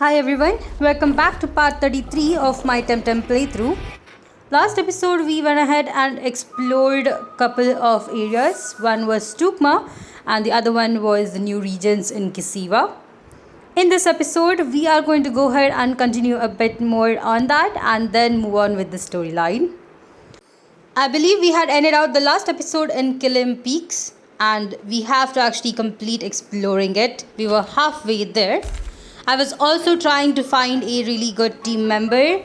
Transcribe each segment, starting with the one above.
Hi everyone, welcome back to part 33 of my TemTem playthrough. Last episode we went ahead and explored a couple of areas. One was Tukma and the other one was the new regions in Kisiva. In this episode we are going to go ahead and continue a bit more on that and then move on with the storyline. I believe we had ended out the last episode in Kilim Peaks and we have to actually complete exploring it. We were halfway there. I was also trying to find a really good team member.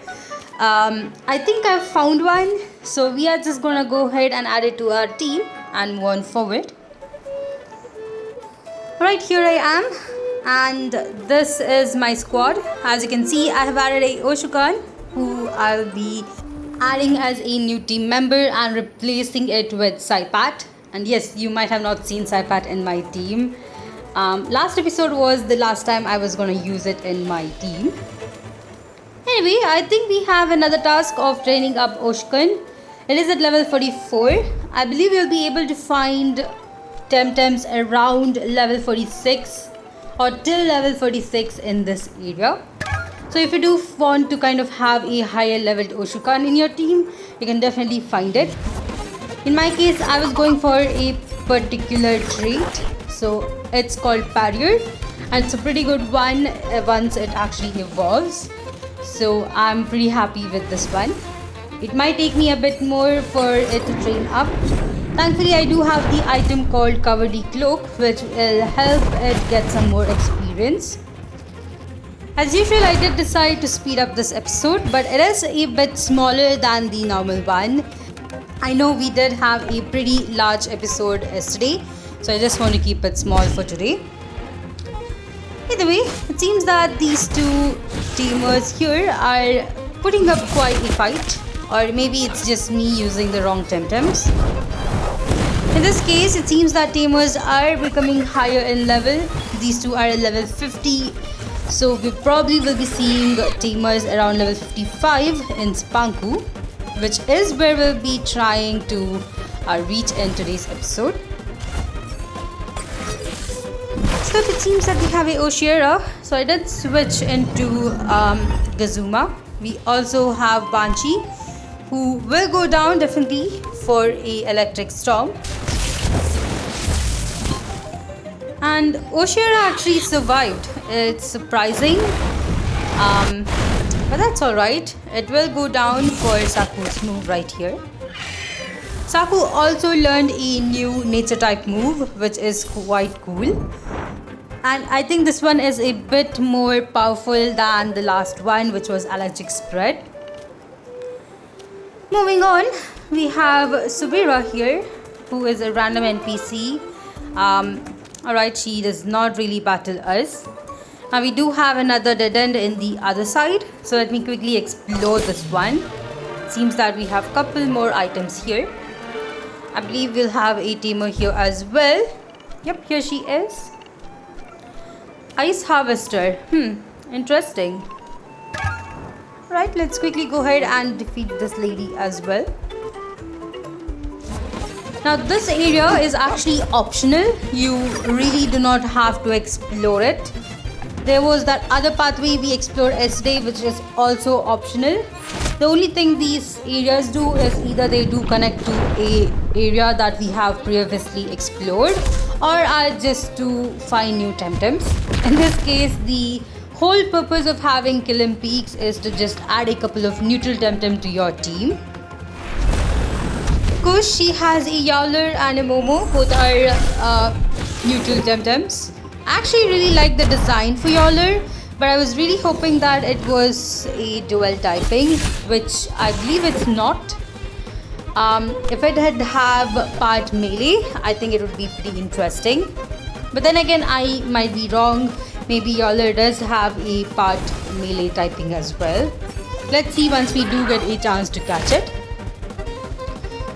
I think I've found one. So we are just going to go ahead and add it to our team and move on forward. Right, here I am. And this is my squad. As you can see, I have added a Oshukan who I'll be adding as a new team member and replacing it with Saipat. And yes, you might have not seen Saipat in my team. Last episode was the last time I was going to use it in my team. Anyway, I think we have another task of training up Oshkan. It is at level 44. I believe we'll be able to find TemTems around level 46 or till level 46 in this area. So if you do want to kind of have a higher leveled Oshukan in your team, you can definitely find it. In my case, I was going for a particular trait. So it's called Barrier and it's a pretty good one once it actually evolves. So I'm pretty happy with this one. It might take me a bit more for it to train up. Thankfully, I do have the item called Cowardly Cloak, which will help it get some more experience. As usual, I did decide to speed up this episode, but it is a bit smaller than the normal one. I know we did have a pretty large episode yesterday, so I just want to keep it small for today. Either way, it seems that these two teamers here are putting up quite a fight, or maybe it's just me using the wrong TemTems. In this case, it seems that tamers are becoming higher in level. These two are at level 50, so we probably will be seeing tamers around level 55 in Spanku, which is where we'll be trying to reach in today's episode. So it seems that we have a Oshira, so I did switch into Gazuma. We also have Banshee, who will go down definitely for a electric storm. And Oshira actually survived. It's surprising, but that's alright. It will go down for Saku's move right here. Saku also learned a new nature type move, which is quite cool. And I think this one is a bit more powerful than the last one, which was Allergic Spread. Moving on, we have Subira here, who is a random NPC. Alright, she does not really battle us. Now we do have another dead end in the other side, so let me quickly explore this one. Seems that we have a couple more items here. I believe we'll have a tamer here as well. Yep, here she is. Ice Harvester. Interesting. Right, let's quickly go ahead and defeat this lady as well. Now this area is actually optional. You really do not have to explore it. There was that other pathway we explored yesterday, which is also optional. The only thing these areas do is either they do connect to a area that we have previously explored, or are just to find new TemTems. In this case, the whole purpose of having Kilim Peaks is to just add a couple of neutral TemTem to your team. Of course, she has a Yowler and a Momo, both are neutral TemTems. I actually really like the design for Yowler, but I was really hoping that it was a dual typing, which I believe it's not. If it had have part melee, I think it would be pretty interesting. But then again, I might be wrong. Maybe Yowler does have a part melee typing as well. Let's see once we do get a chance to catch it.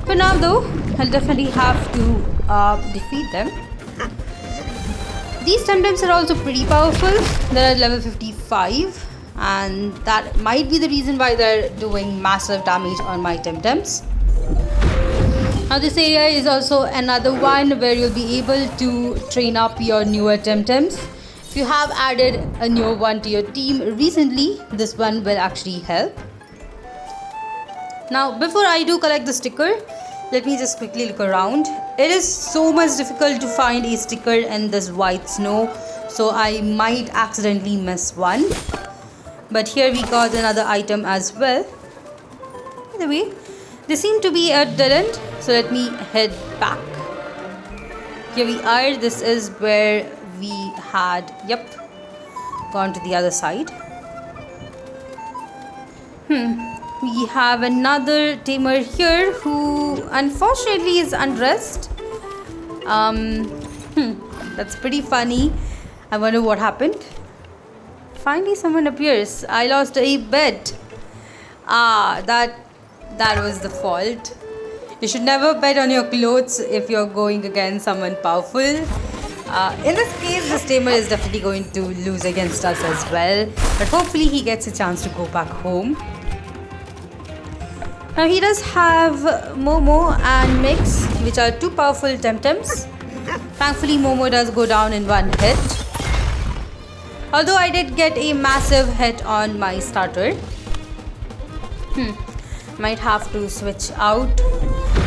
For now though, I'll definitely have to defeat them. These TemTems are also pretty powerful. They're at level 55 and that might be the reason why they're doing massive damage on my TemTems. Now this area is also another one where you'll be able to train up your newer TemTems. If you have added a new one to your team recently, this one will actually help. Now before I do collect the sticker, let me just quickly look around. It is so much difficult to find a sticker in this white snow, so I might accidentally miss one. But here we got another item as well. By the way, they seem to be a dead end, so let me head back. Here we are. This is where we had, gone to the other side. We have another tamer here who unfortunately is undressed. That's pretty funny. I wonder what happened. Finally someone appears. I lost a bet. That was the fault. You should never bet on your clothes if you're going against someone powerful. In this case, this tamer is definitely going to lose against us as well. But hopefully he gets a chance to go back home. Now he does have Momo and Mix, which are two powerful TemTems. Thankfully Momo does go down in one hit. Although I did get a massive hit on my starter. Might have to switch out.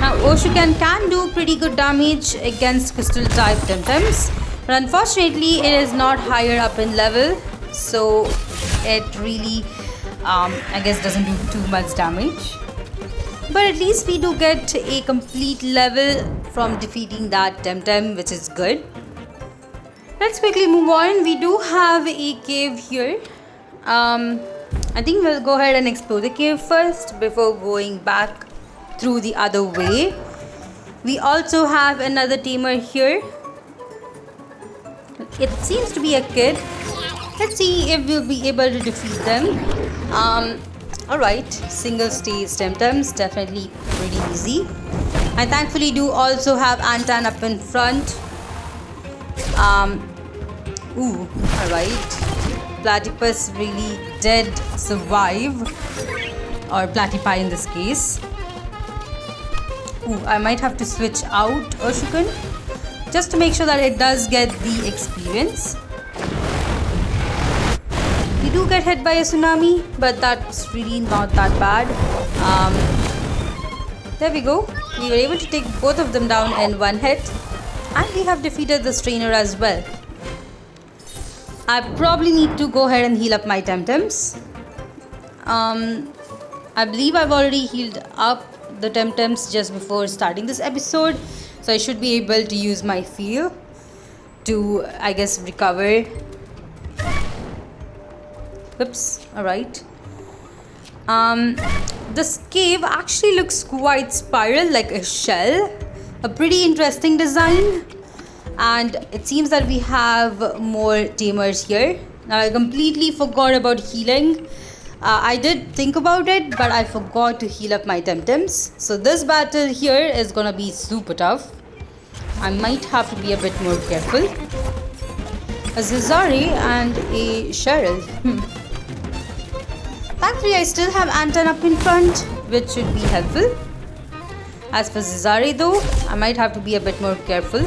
Now Oshukan can do pretty good damage against crystal type TemTems, but unfortunately it is not higher up in level, so it really I guess doesn't do too much damage. But at least we do get a complete level from defeating that TemTem, which is good. Let's quickly move on. We do have a cave here. I think we'll go ahead and explore the cave first before going back through the other way. We also have another tamer here. It seems to be a kid. Let's see if we'll be able to defeat them. Alright, single stage TemTems, definitely pretty easy. I thankfully do also have Antan up in front. Alright. Platypus really did survive, or Platypi in this case. I might have to switch out Oshukan just to make sure that it does get the experience. We do get hit by a tsunami, but that's really not that bad. There we go. We were able to take both of them down in one hit, and we have defeated the strainer as well. I probably need to go ahead and heal up my TemTems. I believe I've already healed up the TemTems just before starting this episode, so I should be able to use my feel to, I guess, recover. Oops, alright. This cave actually looks quite spiral, like a shell. A pretty interesting design. And it seems that we have more tamers here. Now I completely forgot about healing. I did think about it, but I forgot to heal up my TemTems. So this battle here is gonna be super tough. I might have to be a bit more careful. A Zizari and a Cheryl. Thankfully I still have Anton up in front, which should be helpful. As for Zizari though, I might have to be a bit more careful.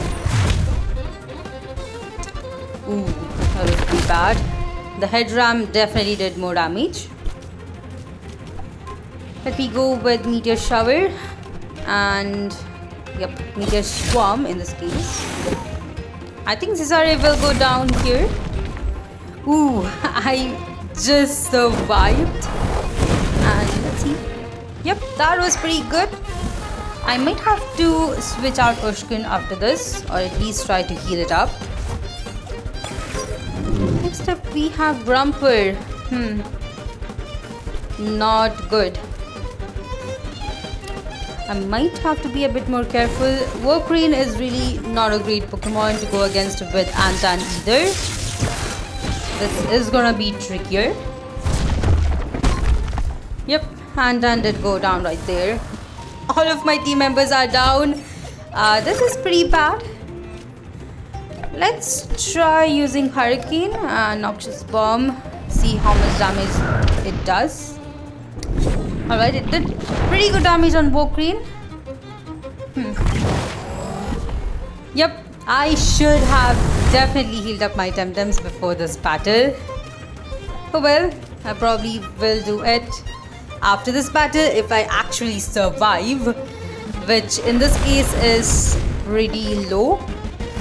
That was pretty bad. The head ram definitely did more damage. Let me go with Meteor Shower and Meteor Swarm in this case. I think Cesare will go down here. I just survived. And let's see. That was pretty good. I might have to switch out Ushkin after this, or at least try to heal it up. Next up we have Grumper. Not good. I might have to be a bit more careful. Warcrane is really not a great Pokemon to go against with Antan either. This is gonna be trickier. Antan did go down right there. All of my team members are down. This is pretty bad. Let's try using Hurricane and Noxious Bomb. See how much damage it does. Alright, it did pretty good damage on Warcrane. I should have definitely healed up my TemTems before this battle. Oh well, I probably will do it after this battle if I actually survive, which in this case is pretty low.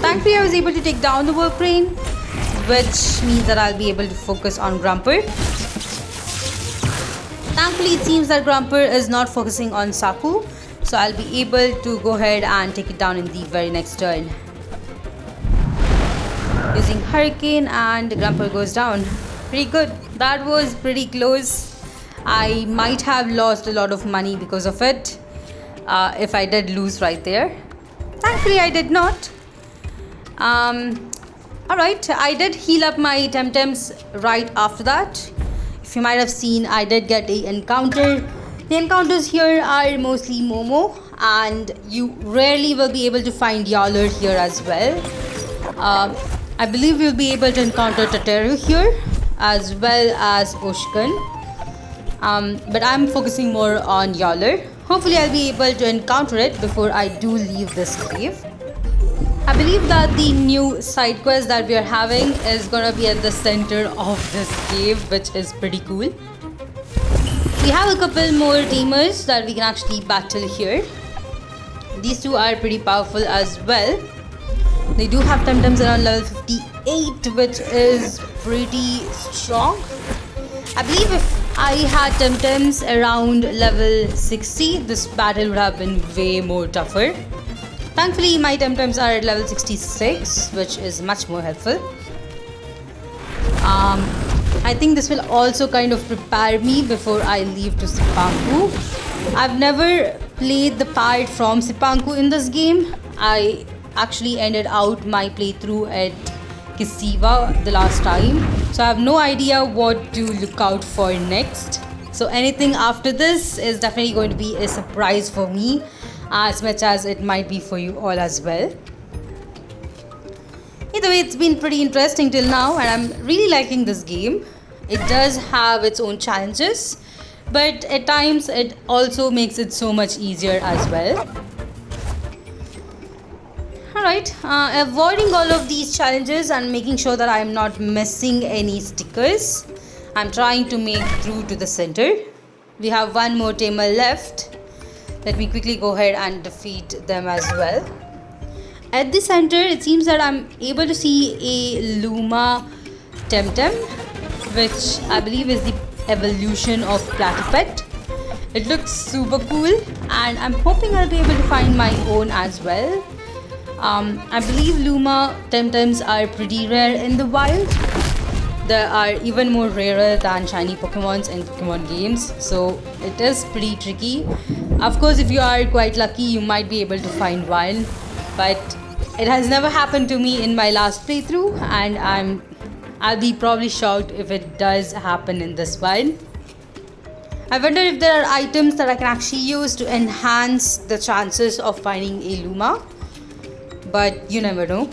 Thankfully, I was able to take down the work crane, which means that I'll be able to focus on Grumper. Thankfully, it seems that Grumper is not focusing on Saku, so I'll be able to go ahead and take it down in the very next turn. Using Hurricane and Grumper goes down. Pretty good. That was pretty close. I might have lost a lot of money because of it, if I did lose right there. Thankfully, I did not. Alright, I did heal up my TemTems right after that. If you might have seen, I did get an encounter. The encounters here are mostly Momo, and you rarely will be able to find Yowler here as well. I believe you'll be able to encounter Tateru here as well as Oshkan. But I'm focusing more on Yowler. Hopefully I'll be able to encounter it before I do leave this cave. I believe that the new side quest that we are having is gonna be at the center of this cave, which is pretty cool. We have a couple more teamers that we can actually battle here. These two are pretty powerful as well. They do have TemTems around level 58, which is pretty strong. I believe if I had TemTems around level 60, this battle would have been way more tougher. Thankfully, my TemTems are at level 66, which is much more helpful. I think this will also kind of prepare me before I leave to Sipanku. I've never played the part from Sipanku in this game. I actually ended out my playthrough at Kisiva the last time, so I have no idea what to look out for next. So anything after this is definitely going to be a surprise for me, as much as it might be for you all as well. Either way, it's been pretty interesting till now, and I'm really liking this game. It does have its own challenges, but at times it also makes it so much easier as well. Alright, avoiding all of these challenges and making sure that I'm not missing any stickers, I'm trying to make through to the center. We have one more tamer left. Let me quickly go ahead and defeat them as well. At the center, it seems that I'm able to see a Luma TemTem, which I believe is the evolution of Platypet. It looks super cool, and I'm hoping I'll be able to find my own as well. I believe Luma TemTems are pretty rare in the wild. They are even more rarer than shiny Pokemons in Pokemon games, so it is pretty tricky. Of course, if you are quite lucky, you might be able to find one, but it has never happened to me in my last playthrough, and I'll be probably shocked if it does happen in this one. I wonder if there are items that I can actually use to enhance the chances of finding a Luma, but you never know.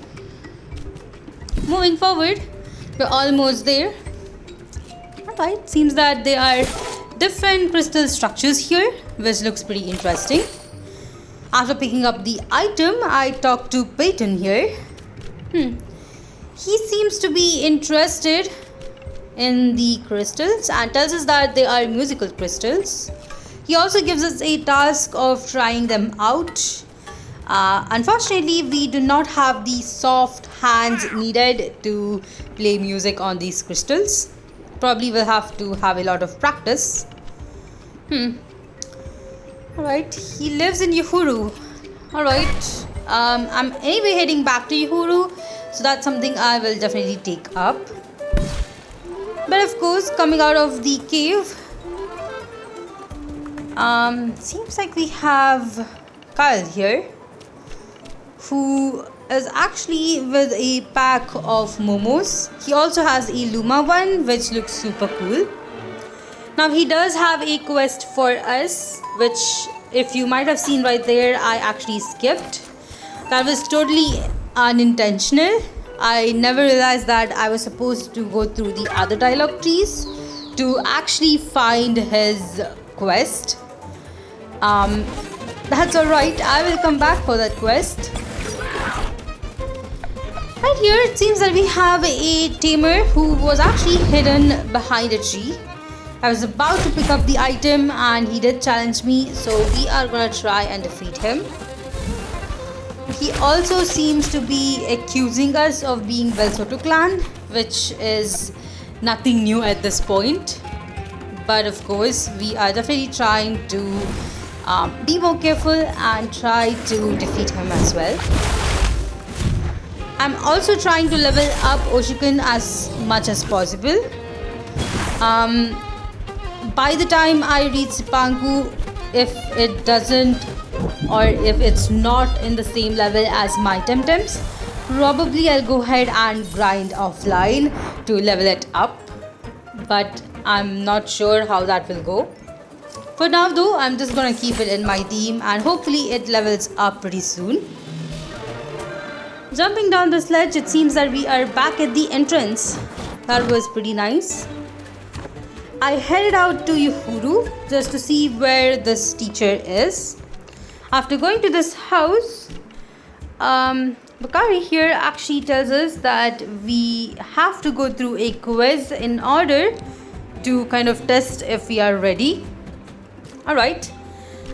Moving forward, we're almost there. Alright, seems that there are different crystal structures here, which looks pretty interesting. After picking up the item, I talked to Peyton here. He seems to be interested in the crystals and tells us that they are musical crystals. He also gives us a task of trying them out. Unfortunately, we do not have the soft hands needed to play music on these crystals. Probably will have to have a lot of practice. Alright, he lives in Yuhuru. Alright, I'm anyway heading back to Yuhuru, so that's something I will definitely take up. But of course, coming out of the cave, seems like we have Kyle here, who is actually with a pack of Momos. He also has a Luma one, which looks super cool. Now he does have a quest for us, which if you might have seen right there, I actually skipped. That was totally unintentional. I never realized that I was supposed to go through the other dialogue trees to actually find his quest. That's alright, I will come back for that quest. Right here, it seems that we have a tamer who was actually hidden behind a tree. I was about to pick up the item and he did challenge me, so we are gonna try and defeat him. He also seems to be accusing us of being Belsoto clan, which is nothing new at this point. But of course, we are definitely trying to be more careful and try to defeat him as well. I'm also trying to level up Oshukan as much as possible. By the time I reach Sipanku, if it doesn't or if it's not in the same level as my TemTems, probably I'll go ahead and grind offline to level it up. But I'm not sure how that will go. For now though, I'm just gonna keep it in my team and hopefully it levels up pretty soon. Jumping down the sledge, it seems that we are back at the entrance. That was pretty nice. I headed out to Uhuru just to see where this teacher is. After going to this house, Bakari here actually tells us that we have to go through a quiz in order to kind of test if we are ready. Alright,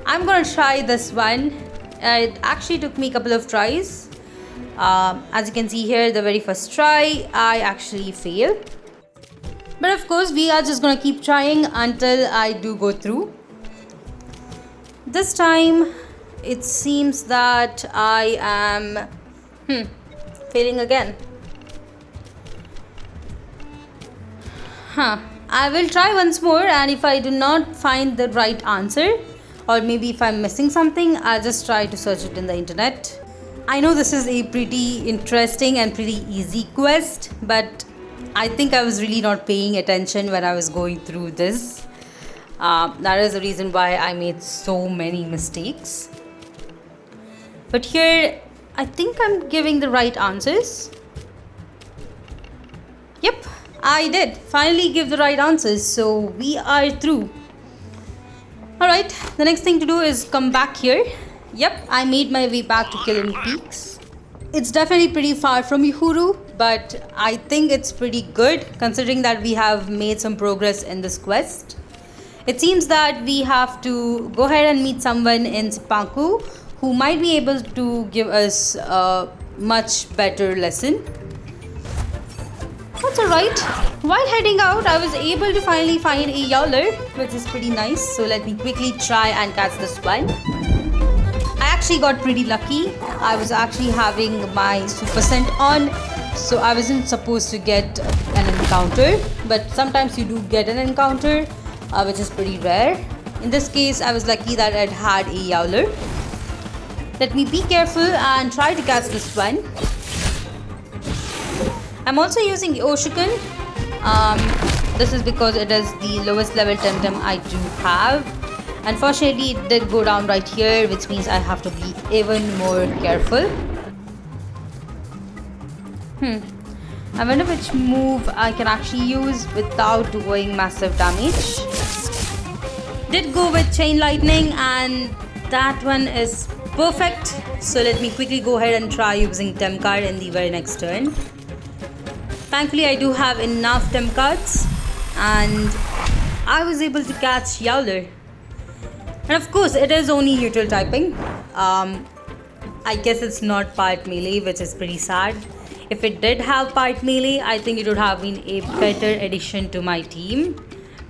I'm gonna try this one. It actually took me a couple of tries. As you can see here, the very first try, I actually failed. But of course, we are just gonna keep trying until I do go through. This time, it seems that I am failing again. I will try once more, and if I do not find the right answer, or maybe if I'm missing something, I'll just try to search it in the internet. I know this is a pretty interesting and pretty easy quest, but I think I was really not paying attention when I was going through this. That is the reason why I made so many mistakes. But here, I think I'm giving the right answers. Yep, I did finally give the right answers, so we are through. Alright, the next thing to do is come back here. Yep, I made my way back to Killing Peaks. It's definitely pretty far from Uhuru, but I think it's pretty good considering that we have made some progress in this quest. It seems that we have to go ahead and meet someone in Sipanku who might be able to give us a much better lesson. That's alright. While heading out, I was able to finally find a Yowler, which is pretty nice. So let me quickly try and catch this one. I actually got pretty lucky. I was actually having my super scent on, so I wasn't supposed to get an encounter, but sometimes you do get an encounter, which is pretty rare. In this case, I was lucky that it had a Yowler. Let me be careful and try to catch this one. I'm also using the Oshukan. This is because it is the lowest level TemTem I do have. Unfortunately, it did go down right here, which means I have to be even more careful. I wonder which move I can actually use without doing massive damage. Did go with Chain Lightning and that one is perfect. So let me quickly go ahead and try using Tem card in the very next turn. Thankfully, I do have enough Tem cards and I was able to catch Yowler. And of course, it is only neutral typing. I guess it's not part melee, which is pretty sad. If it did have part melee, I think it would have been a better addition to my team.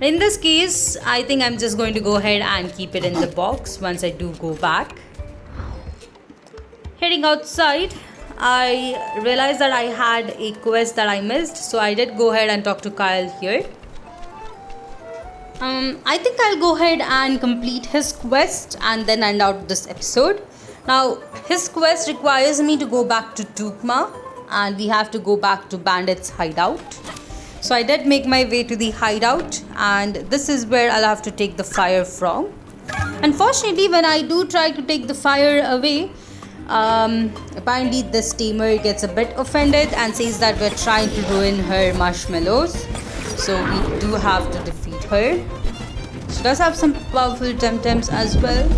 In this case, I think I'm just going to go ahead and keep it in the box once I do go back. Heading outside, I realized that I had a quest that I missed, so I did go ahead and talk to Kyle here. I think I'll go ahead and complete his quest and then end out this episode. Now, his quest requires me to go back to Tukma and we have to go back to Bandit's hideout. So I did make my way to the hideout and this is where I'll have to take the fire from. Unfortunately, when I do try to take the fire away, apparently this tamer gets a bit offended and says that we're trying to ruin her marshmallows. So we do have to defeat her. She does have some powerful TemTems as well.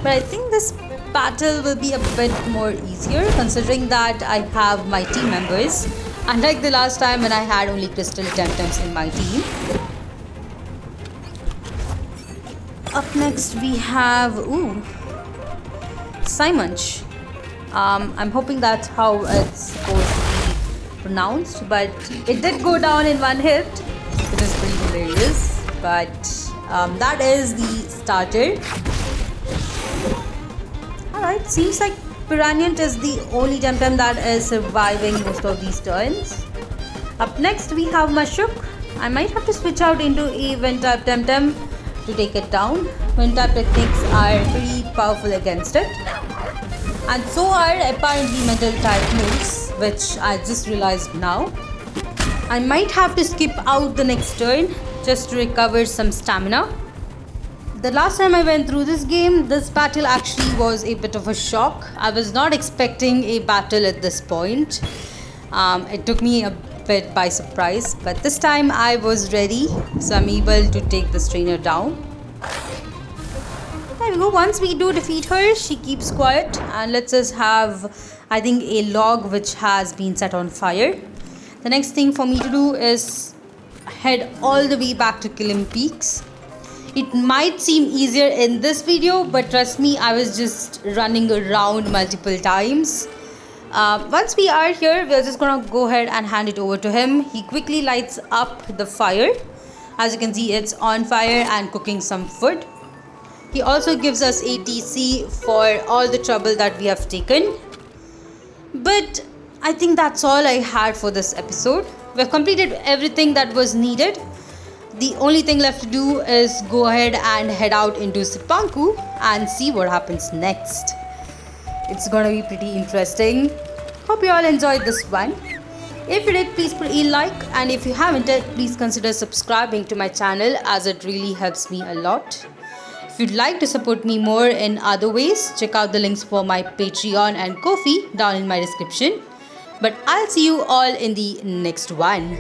But I think this battle will be a bit more easier considering that I have my team members, unlike the last time when I had only crystal TemTems in my team. Up next we have Simonch. I'm hoping that's how it's supposed to be pronounced, but it did go down in one hit, which is pretty hilarious. But that is the starter. Alright, seems like Piranhant is the only TemTem that is surviving most of these turns. Up next we have Mashuk. I might have to switch out into a wind type TemTem to take it down. Wind type techniques are pretty powerful against it. And so are apparently metal type moves, which I just realized now. I might have to skip out the next turn just to recover some stamina. The last time I went through this game, this battle actually was a bit of a shock. I was not expecting a battle at this point. It took me a bit by surprise, but this time I was ready, so I'm able to take this trainer down. There we go. Once we do defeat her, she keeps quiet and lets us have, I think, a log which has been set on fire. The next thing for me to do is head all the way back to Kilim Peaks. It might seem easier in this video, but trust me, I was just running around multiple times. Once we are here, we're just gonna go ahead and hand it over to him. He quickly lights up the fire. As you can see, it's on fire and cooking some food. He also gives us ATC for all the trouble that we have taken. But I think that's all I had for this episode. We've completed everything that was needed. The only thing left to do is go ahead and head out into Sipanku and see what happens next. It's gonna be pretty interesting. Hope you all enjoyed this one. If you did, please put a like, and if you haven't yet, please consider subscribing to my channel as it really helps me a lot. If you'd like to support me more in other ways, check out the links for my Patreon and Ko-fi down in my description. But I'll see you all in the next one.